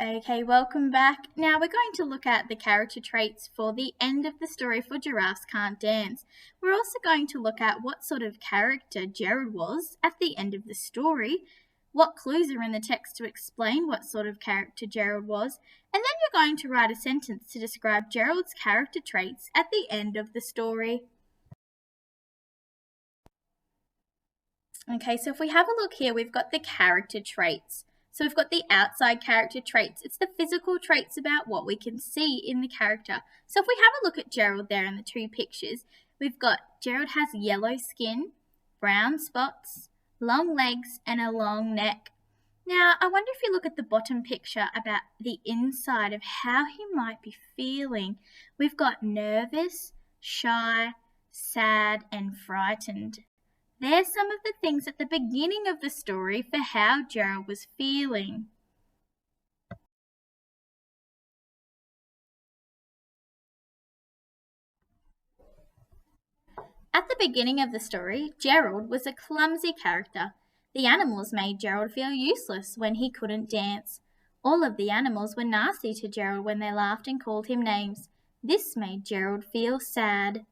Okay, welcome back. Now we're going to look at the character traits for the end of the story for Giraffes Can't Dance. We're also going to look at what sort of character Gerald was at the end of the story, what clues are in the text to explain what sort of character Gerald was, and then you're going to write a sentence to describe Gerald's character traits at the end of the story. Okay, so if we have a look here, we've got the character traits. So we've got the outside character traits. It's the physical traits about what we can see in the character. So if we have a look at Gerald there in the two pictures, we've got Gerald has yellow skin, brown spots, long legs, and a long neck. Now, I wonder if you look at the bottom picture about the inside of how he might be feeling. We've got nervous, shy, sad, and frightened. There's some of the things at the beginning of the story for how Gerald was feeling. At the beginning of the story, Gerald was a clumsy character. The animals made Gerald feel useless when he couldn't dance. All of the animals were nasty to Gerald when they laughed and called him names. This made Gerald feel sad.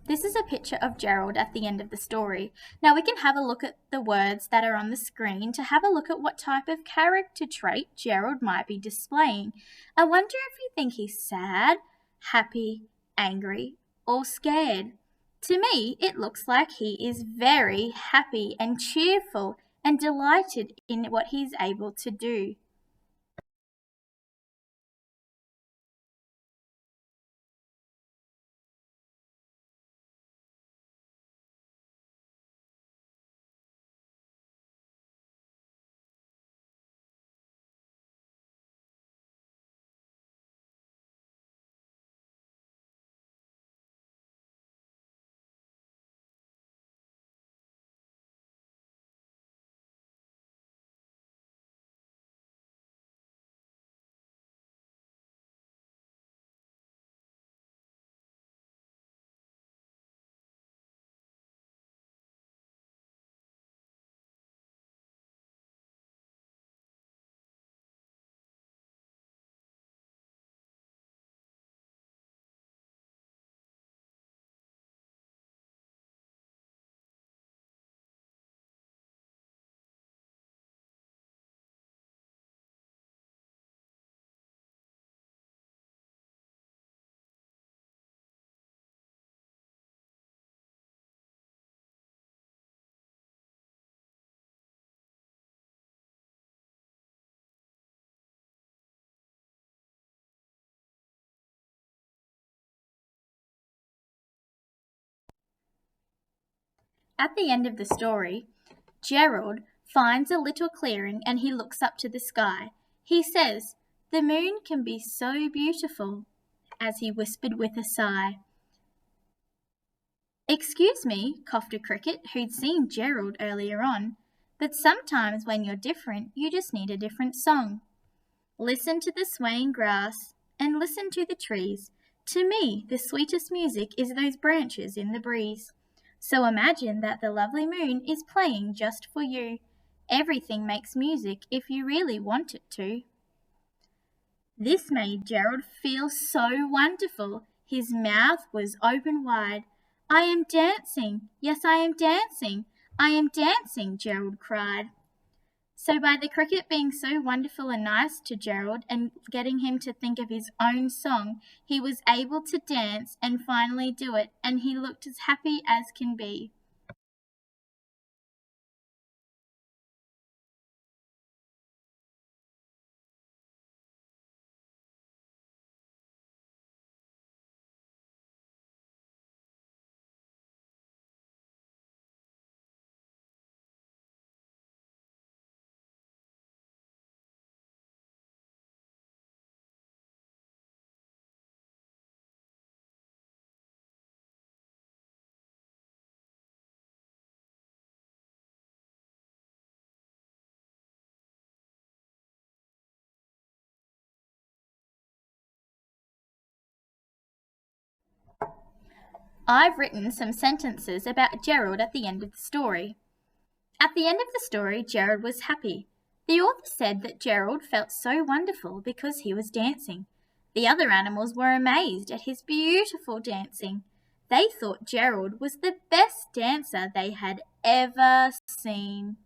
This is a picture of Gerald at the end of the story. Now we can have a look at the words that are on the screen to have a look at what type of character trait Gerald might be displaying. I wonder if you think he's sad, happy, angry, or scared. To me, it looks like he is very happy and cheerful and delighted in what he's able to do. At the end of the story, Gerald finds a little clearing and he looks up to the sky. He says, "The moon can be so beautiful," as he whispered with a sigh. "Excuse me," coughed a cricket who'd seen Gerald earlier on, "but sometimes when you're different, you just need a different song. Listen to the swaying grass and listen to the trees. To me, the sweetest music is those branches in the breeze. So imagine that the lovely moon is playing just for you. Everything makes music if you really want it to." This made Gerald feel so wonderful. His mouth was open wide. "I am dancing. Yes, I am dancing. I am dancing," Gerald cried. So by the cricket being so wonderful and nice to Gerald and getting him to think of his own song, he was able to dance and finally do it, and he looked as happy as can be. I've written some sentences about Gerald at the end of the story. At the end of the story, Gerald was happy. The author said that Gerald felt so wonderful because he was dancing. The other animals were amazed at his beautiful dancing. They thought Gerald was the best dancer they had ever seen.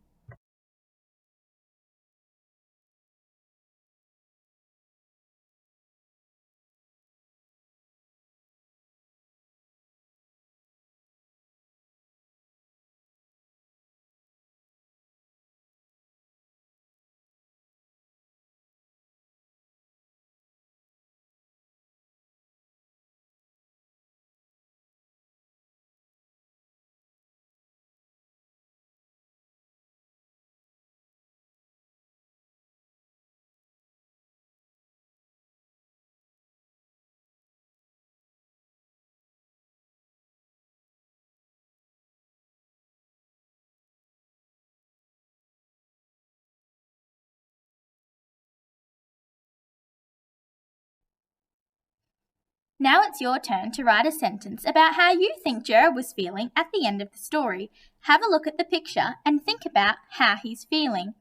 Now it's your turn to write a sentence about how you think Gerald was feeling at the end of the story. Have a look at the picture and think about how he's feeling.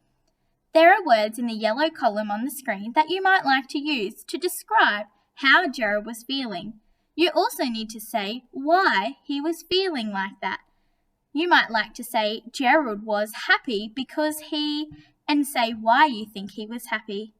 There are words in the yellow column on the screen that you might like to use to describe how Gerald was feeling. You also need to say why he was feeling like that. You might like to say Gerald was happy because he, and say why you think he was happy.